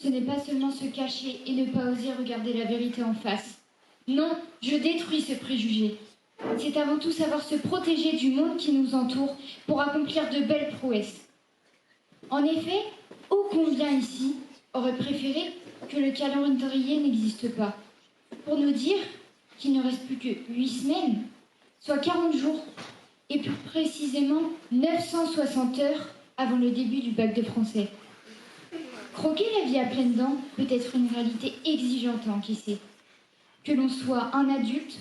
ce n'est pas seulement se cacher et ne pas oser regarder la vérité en face. Non, je détruis ce préjugé. C'est avant tout savoir se protéger du monde qui nous entoure pour accomplir de belles prouesses. En effet, ô combien ici aurait préféré que le calendrier n'existe pas, pour nous dire qu'il ne reste plus que 8 semaines, soit 40 jours, et plus précisément 960 heures avant le début du bac de français. Croquer la vie à pleines dents peut être une réalité exigeante à encaisser. Que l'on soit un adulte,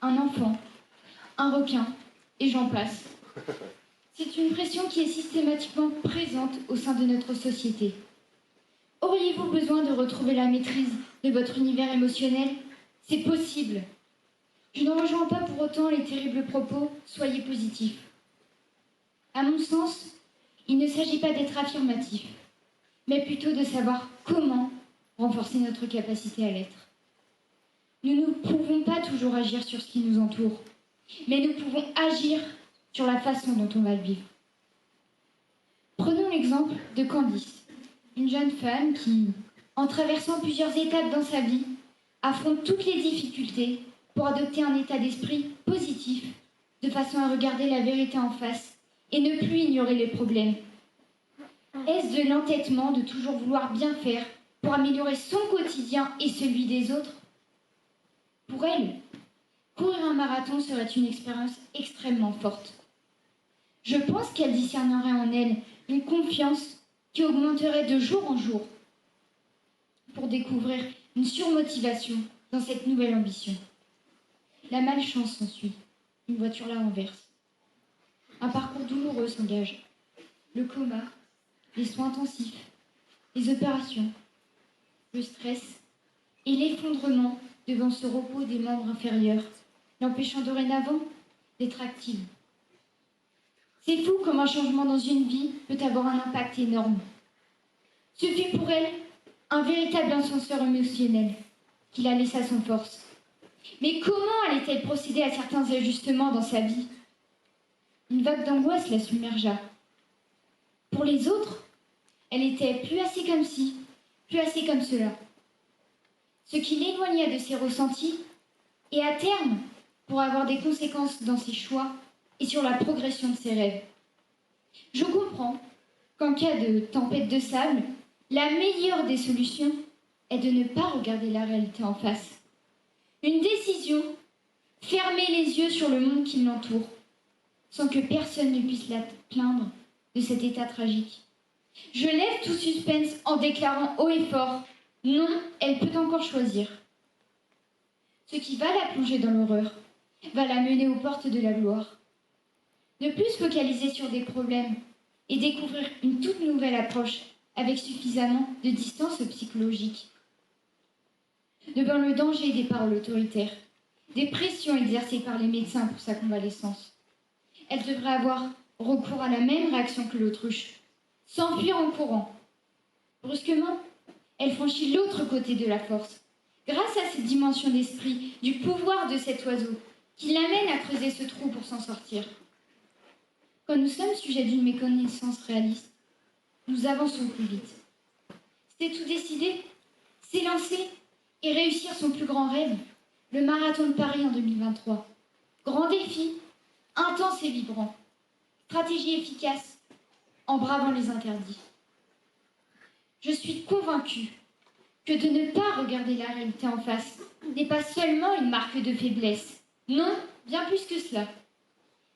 un enfant, un requin, et j'en passe. C'est une pression qui est systématiquement présente au sein de notre société. Auriez-vous besoin de retrouver la maîtrise de votre univers émotionnel? C'est possible. Je ne rejoins pas pour autant les terribles propos « soyez positifs ». À mon sens, il ne s'agit pas d'être affirmatif, mais plutôt de savoir comment renforcer notre capacité à l'être. Nous ne pouvons pas toujours agir sur ce qui nous entoure, mais nous pouvons agir sur la façon dont on va le vivre. Prenons l'exemple de Candice, une jeune femme qui, en traversant plusieurs étapes dans sa vie, affronte toutes les difficultés pour adopter un état d'esprit positif, de façon à regarder la vérité en face et ne plus ignorer les problèmes. Est-ce de l'entêtement de toujours vouloir bien faire pour améliorer son quotidien et celui des autres? Pour elle, courir un marathon serait une expérience extrêmement forte. Je pense qu'elle discernerait en elle une confiance qui augmenterait de jour en jour pour découvrir une surmotivation dans cette nouvelle ambition. La malchance s'ensuit, une voiture la renverse. Un parcours douloureux s'engage. Le coma, les soins intensifs, les opérations, le stress et l'effondrement devant ce repos des membres inférieurs, l'empêchant dorénavant d'être active. C'est fou comme un changement dans une vie peut avoir un impact énorme. Ce fut pour elle un véritable ascenseur émotionnel qui la laissa sans force. Mais comment allait-elle procéder à certains ajustements dans sa vie? Une vague d'angoisse la submergea. Pour les autres, elle était plus assez comme ci, plus assez comme cela. Ce qui l'éloigna de ses ressentis et à terme pourrait avoir des conséquences dans ses choix et sur la progression de ses rêves. Je comprends qu'en cas de tempête de sable, la meilleure des solutions est de ne pas regarder la réalité en face. Une décision, fermer les yeux sur le monde qui l'entoure, sans que personne ne puisse la plaindre de cet état tragique. Je lève tout suspense en déclarant haut et fort, non, elle peut encore choisir. Ce qui va la plonger dans l'horreur va la mener aux portes de la gloire. Ne plus se focaliser sur des problèmes et découvrir une toute nouvelle approche avec suffisamment de distance psychologique. Devant le danger des paroles autoritaires, des pressions exercées par les médecins pour sa convalescence, elle devrait avoir recours à la même réaction que l'autruche, s'enfuir en courant. Brusquement, elle franchit l'autre côté de la force, grâce à cette dimension d'esprit, du pouvoir de cet oiseau, qui l'amène à creuser ce trou pour s'en sortir. Quand nous sommes sujets d'une méconnaissance réaliste, nous avançons plus vite. C'était tout décider, s'élancer et réussir son plus grand rêve, le marathon de Paris en 2023. Grand défi, intense et vibrant, stratégie efficace, en bravant les interdits. Je suis convaincue que de ne pas regarder la réalité en face n'est pas seulement une marque de faiblesse. Non, bien plus que cela.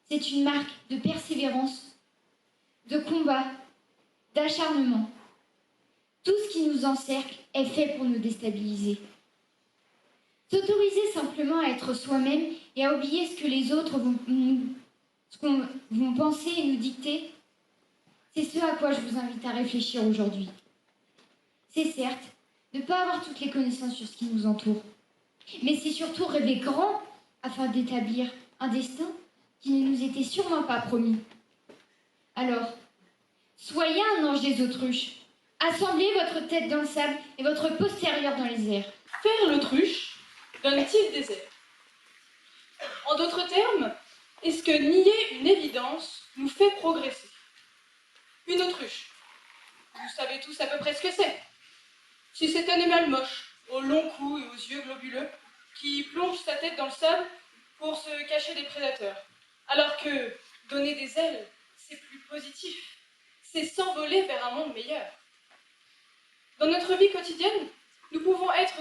C'est une marque de persévérance, de combat, d'acharnement. Tout ce qui nous encercle est fait pour nous déstabiliser. S'autoriser simplement à être soi-même et à oublier ce que les autres vont penser et nous dicter, c'est ce à quoi je vous invite à réfléchir aujourd'hui. C'est certes de ne pas avoir toutes les connaissances sur ce qui nous entoure, mais c'est surtout rêver grand afin d'établir un destin qui ne nous était sûrement pas promis. Alors, soyez un ange des autruches. Assemblez votre tête dans le sable et votre postérieur dans les airs. Faire l'autruche donne-t-il des airs? En d'autres termes, est-ce que nier une évidence nous fait progresser? Une autruche. Vous savez tous à peu près ce que c'est. C'est cet animal moche, au long cou et aux yeux globuleux, qui plonge sa tête dans le sable pour se cacher des prédateurs. Alors que donner des ailes, c'est plus positif. C'est s'envoler vers un monde meilleur. Dans notre vie quotidienne, nous pouvons être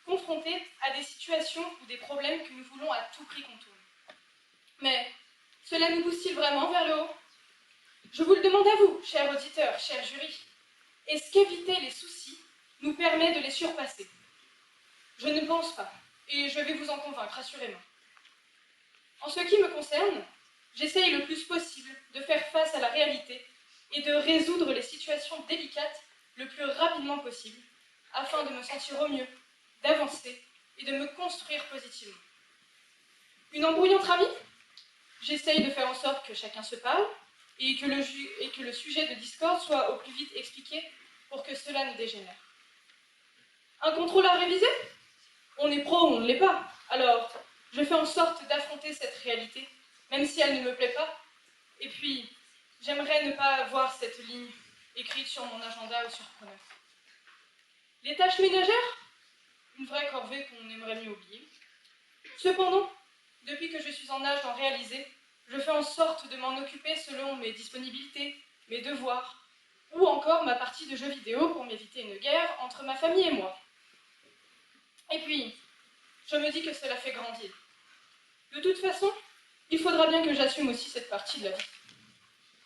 confrontés à des situations ou des problèmes que nous voulons à tout prix contourner. Mais cela nous pousse-t-il vraiment vers le haut? Je vous le demande à vous, chers auditeurs, chers jurys. Est-ce qu'éviter les soucis nous permet de les surpasser? Je ne pense pas, et je vais vous en convaincre, assurément. En ce qui me concerne, j'essaye le plus possible de faire face à la réalité et de résoudre les situations délicates le plus rapidement possible, afin de me sentir au mieux, d'avancer et de me construire positivement. Une embrouille entre amis? J'essaye de faire en sorte que chacun se parle et que le sujet de discorde soit au plus vite expliqué pour que cela ne dégénère. Un contrôle à réviser? On est pro ou on ne l'est pas. Alors, je fais en sorte d'affronter cette réalité, même si elle ne me plaît pas. Et puis, j'aimerais ne pas voir cette ligne écrite sur mon agenda ou sur Chronos. Les tâches ménagères? Une vraie corvée qu'on aimerait mieux oublier. Cependant, depuis que je suis en âge d'en réaliser, je fais en sorte de m'en occuper selon mes disponibilités, mes devoirs, ou encore ma partie de jeux vidéo pour m'éviter une guerre entre ma famille et moi. Et puis, je me dis que cela fait grandir. De toute façon, il faudra bien que j'assume aussi cette partie de la vie.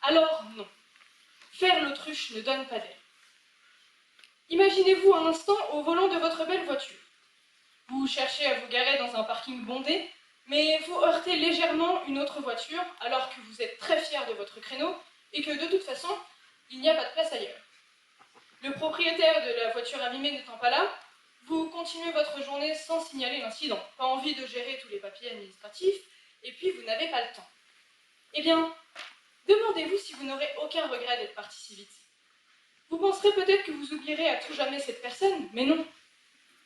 Alors non, faire l'autruche ne donne pas d'air. Imaginez-vous un instant au volant de votre belle voiture. Vous cherchez à vous garer dans un parking bondé, mais vous heurtez légèrement une autre voiture alors que vous êtes très fier de votre créneau et que de toute façon, il n'y a pas de place ailleurs. Le propriétaire de la voiture abîmée n'étant pas là, vous continuez votre journée sans signaler l'incident. Pas envie de gérer tous les papiers administratifs, et puis vous n'avez pas le temps. Eh bien, demandez-vous si vous n'aurez aucun regret d'être parti si vite. Vous penserez peut-être que vous oublierez à tout jamais cette personne, mais non.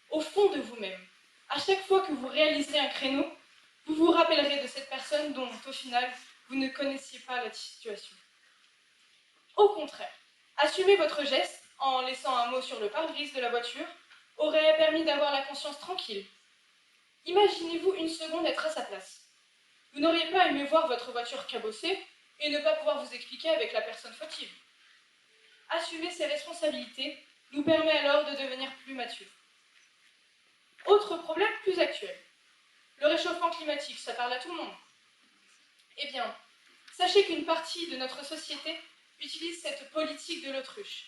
Au fond de vous-même, à chaque fois que vous réaliserez un créneau, vous vous rappellerez de cette personne dont, au final, vous ne connaissiez pas la situation. Au contraire, assumer votre geste en laissant un mot sur le pare-brise de la voiture aurait permis d'avoir la conscience tranquille. Imaginez-vous une seconde être à sa place. Vous n'auriez pas aimé voir votre voiture cabossée et ne pas pouvoir vous expliquer avec la personne fautive. Assumer ses responsabilités nous permet alors de devenir plus matures. Autre problème plus actuel. Le réchauffement climatique, ça parle à tout le monde. Eh bien, sachez qu'une partie de notre société utilise cette politique de l'autruche.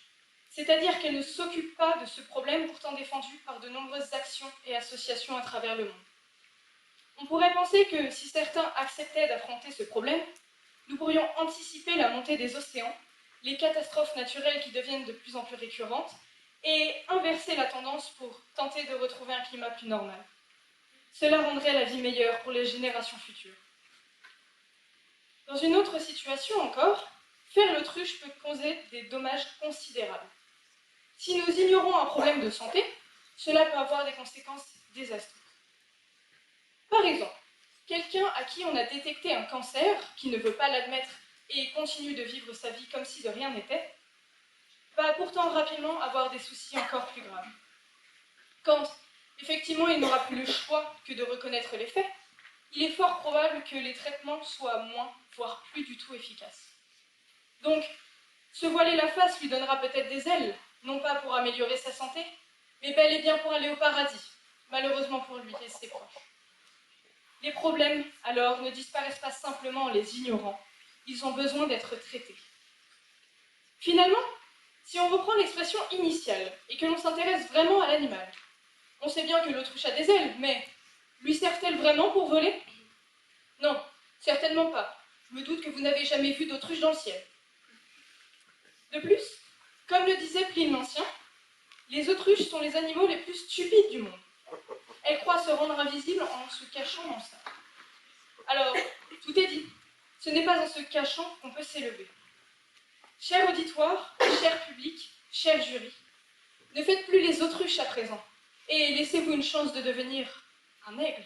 C'est-à-dire qu'elle ne s'occupe pas de ce problème pourtant défendu par de nombreuses actions et associations à travers le monde. On pourrait penser que si certains acceptaient d'affronter ce problème, nous pourrions anticiper la montée des océans, les catastrophes naturelles qui deviennent de plus en plus récurrentes, et inverser la tendance pour tenter de retrouver un climat plus normal. Cela rendrait la vie meilleure pour les générations futures. Dans une autre situation encore, faire l'autruche peut causer des dommages considérables. Si nous ignorons un problème de santé, cela peut avoir des conséquences désastreuses. Par exemple, quelqu'un à qui on a détecté un cancer, qui ne veut pas l'admettre et continue de vivre sa vie comme si de rien n'était, va pourtant rapidement avoir des soucis encore plus graves. Quand, effectivement, il n'aura plus le choix que de reconnaître les faits, il est fort probable que les traitements soient moins, voire plus du tout efficaces. Donc, se voiler la face lui donnera peut-être des ailes, non pas pour améliorer sa santé, mais bel et bien pour aller au paradis, malheureusement pour lui et ses proches. Les problèmes, alors, ne disparaissent pas simplement en les ignorant, ils ont besoin d'être traités. Finalement, si on reprend l'expression initiale et que l'on s'intéresse vraiment à l'animal, on sait bien que l'autruche a des ailes, mais lui sert-elle vraiment pour voler? Non, certainement pas. Je me doute que vous n'avez jamais vu d'autruche dans le ciel. De plus, comme le disait Pline l'Ancien, les autruches sont les animaux les plus stupides du monde. Elles croient se rendre invisibles en se cachant dans le sable. Alors, tout est dit. Ce n'est pas en se cachant qu'on peut s'élever. Cher auditoire, cher public, cher jury, ne faites plus les autruches à présent et laissez-vous une chance de devenir un aigle.